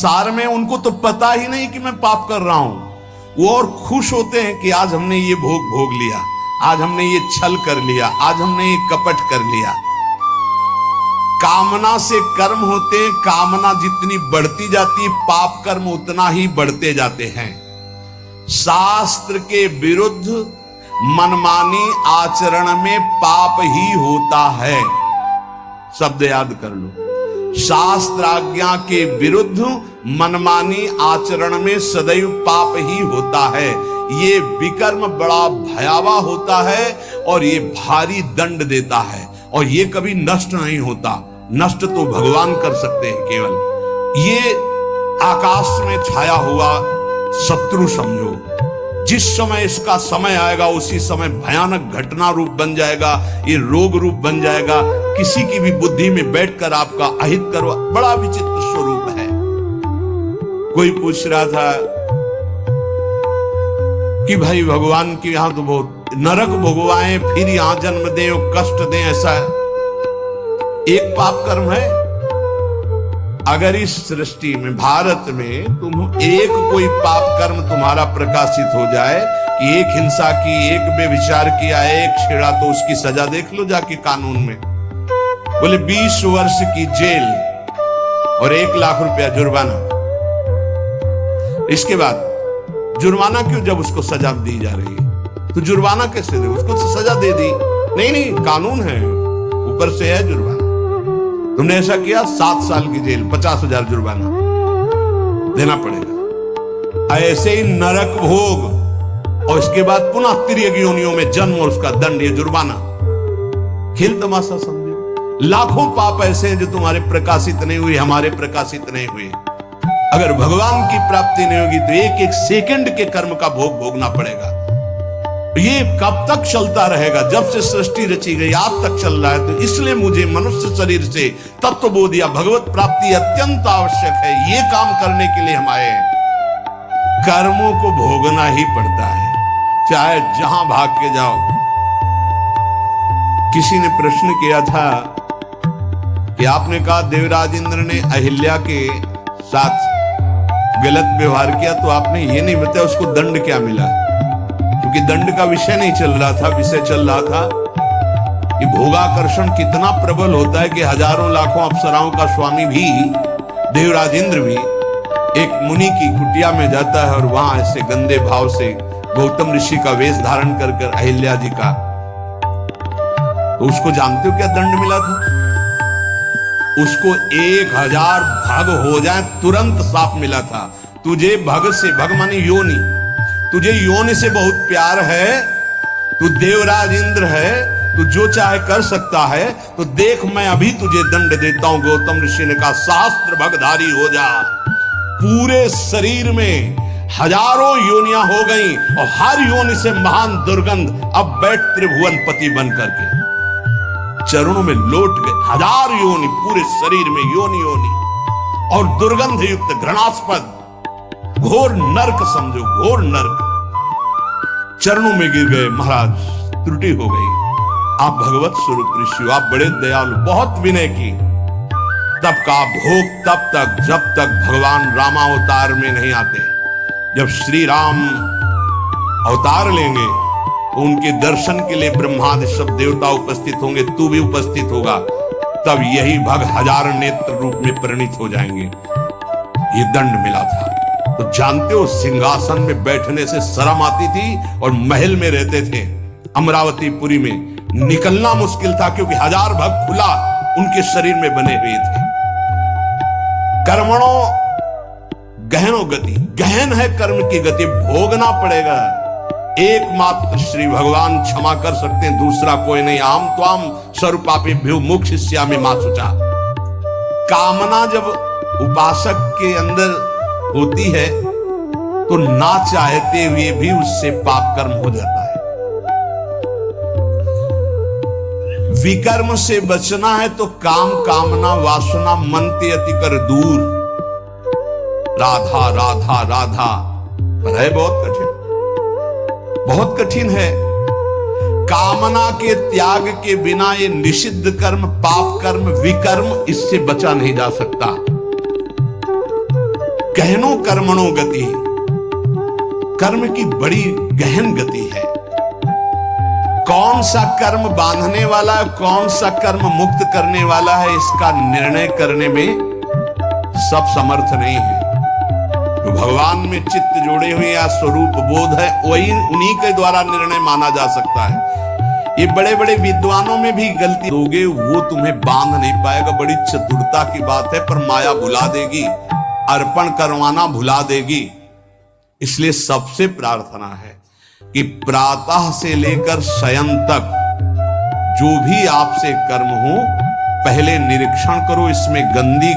संसार में उनको तो पता ही नहीं कि मैं पाप कर रहा हूं। वो और खुश होते हैं कि आज हमने ये भोग लिया, आज हमने ये छल कर लिया, आज हमने ये कपट कर लिया। कामना से कर्म होते हैं, कामना जितनी बढ़ती जाती, पाप कर्म उतना ही बढ़ते जाते हैं। शास्त्र के विरुद्ध मनमानी आचरण में पाप ही होता है। शब्द याद कर लो, शास्त्र आज्ञा के विरुद्ध मनमानी आचरण में सदैव पाप ही होता है। ये विकर्म बड़ा भयावह होता है और ये भारी दंड देता है, और ये कभी नष्ट नहीं होता। नष्ट तो भगवान कर सकते हैं केवल। ये आकाश में छाया हुआ शत्रु समझो, जिस समय इसका समय आएगा उसी समय भयानक घटना रूप बन जाएगा, ये रोग रूप बन जाएगा। किसी की भी बुद्धि में बैठकर आपका अहित करवा, बड़ा विचित्र स्वरूप है। कोई पूछ रहा था कि भाई भगवान की यहां तो बहुत नरक भोगवाएं, फिर यहां जन्म दें और कष्ट दें, ऐसा एक पाप कर्म है। अगर इस सृष्टि में, भारत में तुम एक कोई पाप कर्म तुम्हारा प्रकाशित हो जाए कि एक हिंसा की, एक बेविचार किया, एक छेड़ा, तो उसकी सजा देख लो जाके कानून में। बोले 20 वर्ष की जेल और 1 लाख रुपया जुर्माना। इसके बाद जुर्माना क्यों, जब उसको सजा दी जा रही है तो जुर्माना कैसे दे? उसको तो सजा दे दी। नहीं, कानून है, ऊपर से है जुर्माना। तुमने ऐसा किया, 7 साल की जेल, 50,000 जुर्माना देना पड़ेगा। ऐसे ही नरक भोग और इसके बाद पुनः तिर्यक योनियों में जन्म और उसका दंड, ये जुर्माना। खेल तमाशा समझो। लाखों पाप ऐसे हैं जो तुम्हारे प्रकाशित नहीं हुए, हमारे प्रकाशित नहीं हुए। अगर भगवान की प्राप्ति नहीं होगी तो एक एक सेकंड के कर्म का भोग भोगना पड़ेगा। ये कब तक चलता रहेगा? जब से सृष्टि रची गई आज तक चल रहा है। तो इसलिए मुझे मनुष्य शरीर से तत्वबोध या भगवत प्राप्ति अत्यंत आवश्यक है। ये काम करने के लिए हम आए हैं। कर्मों को भोगना ही पड़ता है, चाहे जहां भाग के जाओ। किसी ने प्रश्न किया था कि आपने कहा देवराज इंद्र ने अहिल्या के साथ गलत व्यवहार किया, तो आपने ये नहीं बताया उसको दंड क्या मिला। क्योंकि दंड का विषय नहीं चल रहा था, विषय चल रहा था कि भोगाकर्षण कितना प्रबल होता है कि हजारों लाखों अप्सराओं का स्वामी भी, देवराज इंद्र भी, एक मुनि की कुटिया में जाता है और वहां ऐसे गंदे भाव से गौतम ऋषि का वेश धारण कर अहिल्या जी का, तो उसको जानते हो क्या दंड मिला था? उसको 1000 भग हो जाए तुरंत साफ मिला था। तुझे भग से, भग मानी योनि, तुझे योनि से बहुत प्यार है, तू देवराज इंद्र है, तू जो चाहे कर सकता है, तो देख मैं अभी तुझे दंड देता हूं। गौतम ऋषि ने कहा सहस्त्र भगधारी हो जा। पूरे शरीर में हजारों योनियां हो गई और हर योनि से महान दुर्गंध, अब बैठ त्रिभुवन पति बन करके चरणों में लौट गए। 1000 योनि पूरे शरीर में, योनि और दुर्गंध युक्त घृणास्पद घोर नर्क समझो, घोर नर्क। चरणों में गिर गए, महाराज त्रुटि हो गई, आप भगवत स्वरूप ऋषि हो, आप बड़े दयालु, बहुत विनय की। तब का भोग तब तक जब तक भगवान रामावतार में नहीं आते। जब श्री राम अवतार लेंगे तो उनके दर्शन के लिए ब्रह्मादि सब देवता उपस्थित होंगे, तू भी उपस्थित होगा, तब यही भग 1000 नेत्र रूप में परिणित हो जाएंगे। ये दंड मिला था। तो जानते हो सिंहासन में बैठने से शर्म आती थी और महल में रहते थे अमरावतीपुरी में, निकलना मुश्किल था क्योंकि 1000 भग खुला उनके शरीर में बने हुए थे। कर्मणों गहनो गति, गहन है कर्म की गति, भोगना पड़ेगा। एकमात्र श्री भगवान क्षमा कर सकते हैं, दूसरा कोई नहीं। आम त्वाम स्वरूपापेभ्यो मोक्षयिष्यामि मा शुचा। कामना जब उपासक के अंदर होती है तो ना चाहते हुए भी उससे पाप कर्म हो जाता है। विकर्म से बचना है तो काम, कामना, वासना मन ते अति कर दूर। राधा राधा राधा, पर है बहुत कठिन, बहुत कठिन है। कामना के त्याग के बिना ये निषिद्ध कर्म, पाप कर्म, विकर्म, इससे बचा नहीं जा सकता। गहनो कर्मणो गति, कर्म की बड़ी गहन गति है। कौन सा कर्म बांधने वाला है, कौन सा कर्म मुक्त करने वाला है, इसका निर्णय करने में सब समर्थ नहीं है। तो भगवान में चित्त जोड़े हुए या स्वरूप बोध है, वही उन्हीं के द्वारा निर्णय माना जा सकता है। ये बड़े बड़े विद्वानों में भी गलती दोगे, वो तुम्हें बांध नहीं पाएगा। बड़ी चतुरता की बात है, पर माया भुला देगी, अर्पण करवाना भुला देगी। इसलिए सबसे प्रार्थना है कि प्रातः से लेकर शयन तक जो भी आपसे कर्म हो, पहले निरीक्षण करो, इसमें गंदी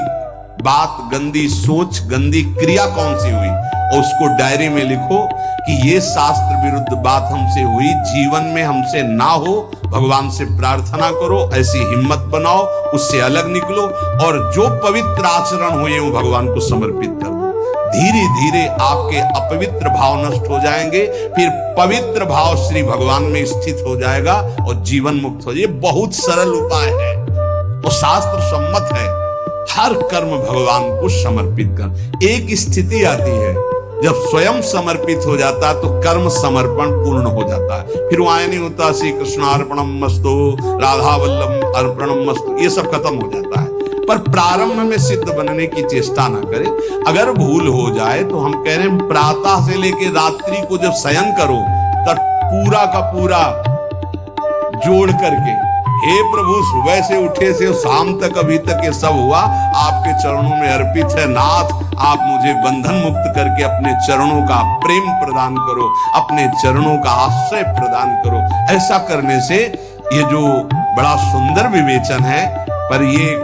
बात, गंदी सोच, गंदी क्रिया कौन सी हुई, और उसको डायरी में लिखो कि ये शास्त्र विरुद्ध बात हमसे हुई, जीवन में हमसे ना हो। भगवान से प्रार्थना करो, ऐसी हिम्मत बनाओ, उससे अलग निकलो, और जो पवित्र आचरण हुए वो भगवान को समर्पित कर दो। धीरे धीरे आपके अपवित्र भाव नष्ट हो जाएंगे, फिर पवित्र भाव श्री भगवान में स्थित हो जाएगा और जीवन मुक्त हो जाए। बहुत सरल उपाय है और शास्त्र सम्मत है। हर कर्म भगवान को समर्पित कर। एक स्थिति आती है जब स्वयं समर्पित हो जाता है तो कर्म समर्पण पूर्ण हो जाता है। फिर वहां नहीं होता श्री कृष्णार्पणम मस्तु, राधा वल्लभ अर्पणम मस्तु, ये सब खत्म हो जाता है। पर प्रारंभ में सिद्ध बनने की चेष्टा ना करें। अगर भूल हो जाए तो हम कह रहे हैं प्रातः से लेकर रात्रि को जब शयन करो तब पूरा का पूरा जोड़ करके, हे प्रभु सुबह से उठे से शाम तक अभी तक ये सब हुआ आपके चरणों में अर्पित है। नाथ, आप मुझे बंधन मुक्त करके अपने चरणों का प्रेम प्रदान करो, अपने चरणों का आश्रय प्रदान करो। ऐसा करने से ये जो बड़ा सुंदर विवेचन है, पर ये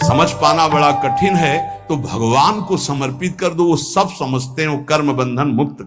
समझ पाना बड़ा कठिन है, तो भगवान को समर्पित कर दो, वो सब समझते हैं, वो कर्म बंधन मुक्त।